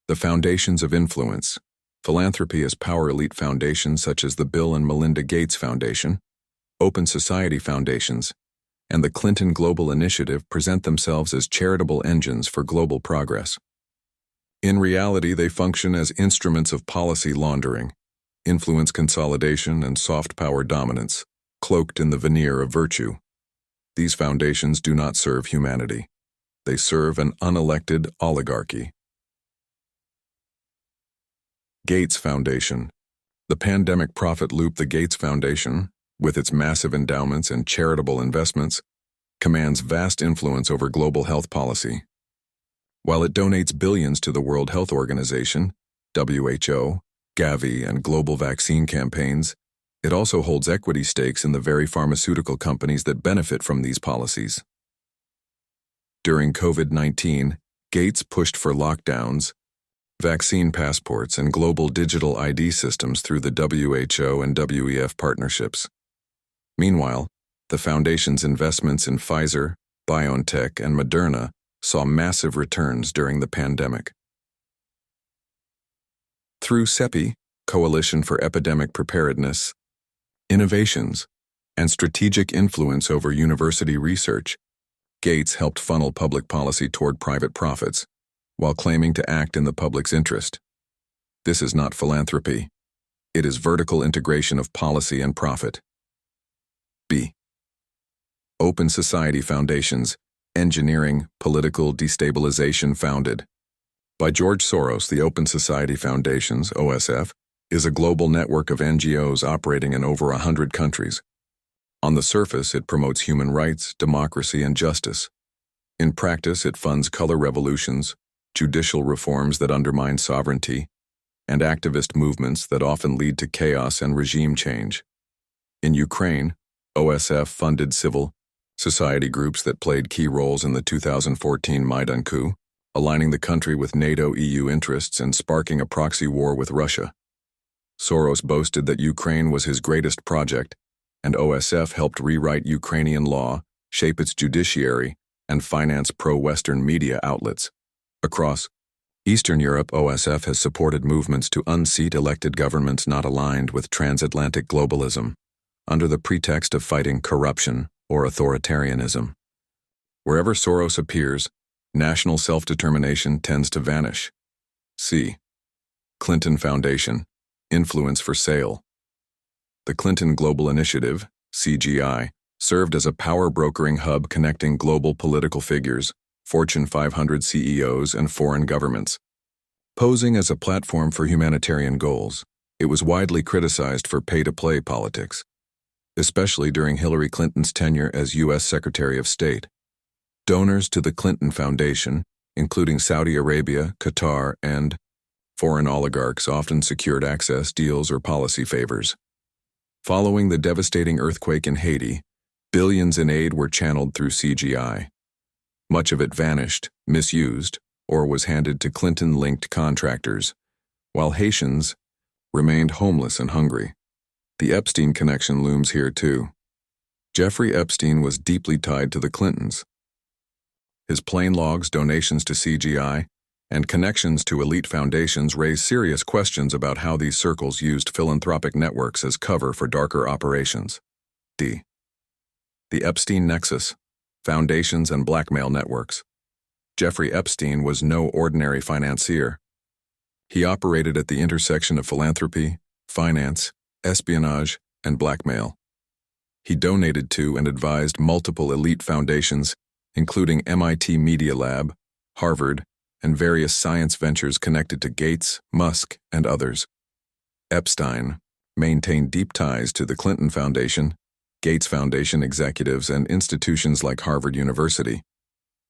The foundations of influence. Philanthropy as power elite foundations such as the Bill and Melinda Gates Foundation, Open Society Foundations, and the Clinton Global Initiative present themselves as charitable engines for global progress. In reality, they function as instruments of policy laundering, influence consolidation, and soft power dominance, cloaked in the veneer of virtue. These foundations do not serve humanity. They serve an unelected oligarchy. Gates Foundation. The pandemic profit loop. The Gates Foundation, with its massive endowments and charitable investments, commands vast influence over global health policy. While it donates billions to the World Health Organization, WHO, Gavi, and global vaccine campaigns, it also holds equity stakes in the very pharmaceutical companies that benefit from these policies. During COVID-19, Gates pushed for lockdowns, vaccine passports, and global digital ID systems through the WHO and WEF partnerships. Meanwhile, the foundation's investments in Pfizer, BioNTech, and Moderna saw massive returns during the pandemic. Through CEPI, Coalition for Epidemic Preparedness, innovations, and strategic influence over university research, Gates helped funnel public policy toward private profits, while claiming to act in the public's interest. This is not philanthropy. It is vertical integration of policy and profit. B. Open Society Foundations, engineering political destabilization. Founded by George Soros, the Open Society Foundations, OSF, is a global network of NGOs operating in over 100 countries. On the surface, it promotes human rights, democracy, and justice. In practice, it funds color revolutions, judicial reforms that undermine sovereignty, and activist movements that often lead to chaos and regime change. In Ukraine, OSF funded civil society groups that played key roles in the 2014 Maidan coup, aligning the country with NATO-EU interests and sparking a proxy war with Russia. Soros boasted that Ukraine was his greatest project, and OSF helped rewrite Ukrainian law, shape its judiciary, and finance pro-Western media outlets. Across Eastern Europe, OSF has supported movements to unseat elected governments not aligned with transatlantic globalism, under the pretext of fighting corruption or authoritarianism. Wherever Soros appears, national self-determination tends to vanish. C. Clinton Foundation, influence for sale. The Clinton Global Initiative, CGI, served as a power brokering hub connecting global political figures, Fortune 500 CEOs, and foreign governments. Posing as a platform for humanitarian goals, it was widely criticized for pay-to-play politics, especially during Hillary Clinton's tenure as U.S. Secretary of State. Donors to the Clinton Foundation, including Saudi Arabia, Qatar, and foreign oligarchs, often secured access, deals, or policy favors. Following the devastating earthquake in Haiti, billions in aid were channeled through CGI. Much of it vanished, misused, or was handed to Clinton-linked contractors, while Haitians remained homeless and hungry. The Epstein connection looms here too. Jeffrey Epstein was deeply tied to the Clintons. His plain logs, donations to CGI, and connections to elite foundations raise serious questions about how these circles used philanthropic networks as cover for darker operations. D. The Epstein Nexus, foundations and blackmail networks. Jeffrey Epstein was no ordinary financier. He operated at the intersection of philanthropy, finance, espionage, and blackmail. He donated to and advised multiple elite foundations, including MIT Media Lab, Harvard, and various science ventures connected to Gates, Musk, and others. Epstein maintained deep ties to the Clinton Foundation, Gates Foundation executives, and institutions like Harvard University,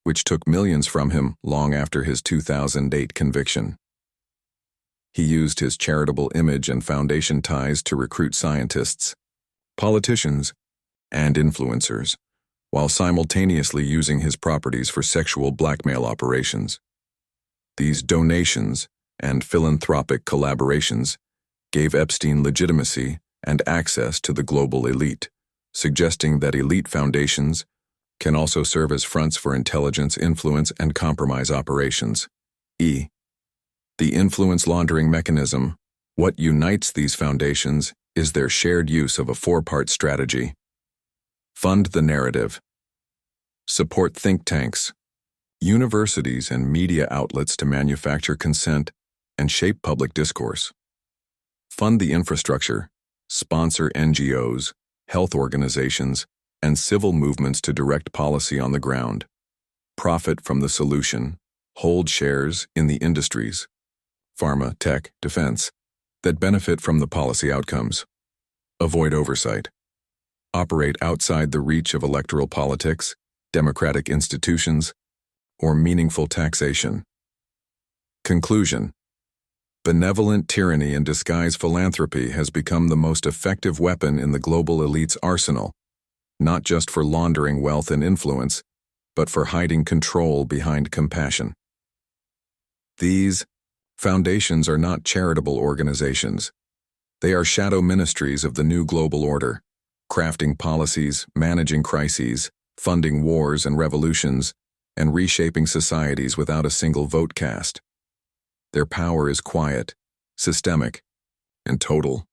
which took millions from him long after his 2008 conviction. He used his charitable image and foundation ties to recruit scientists, politicians, and influencers, while simultaneously using his properties for sexual blackmail operations. These donations and philanthropic collaborations gave Epstein legitimacy and access to the global elite, suggesting that elite foundations can also serve as fronts for intelligence, influence, and compromise operations. E. The influence laundering mechanism. What unites these foundations is their shared use of a four-part strategy. Fund the narrative. Support think tanks, universities, and media outlets to manufacture consent and shape public discourse. Fund the infrastructure. Sponsor NGOs, health organizations, and civil movements to direct policy on the ground. Profit from the solution. Hold shares in the industries, pharma, tech, defense, that benefit from the policy outcomes. Avoid oversight. Operate outside the reach of electoral politics, democratic institutions, or meaningful taxation. Conclusion. Benevolent tyranny in disguise philanthropy has become the most effective weapon in the global elite's arsenal, not just for laundering wealth and influence, but for hiding control behind compassion. These foundations are not charitable organizations. They are shadow ministries of the new global order, crafting policies, managing crises, funding wars and revolutions, and reshaping societies without a single vote cast. Their power is quiet, systemic, and total.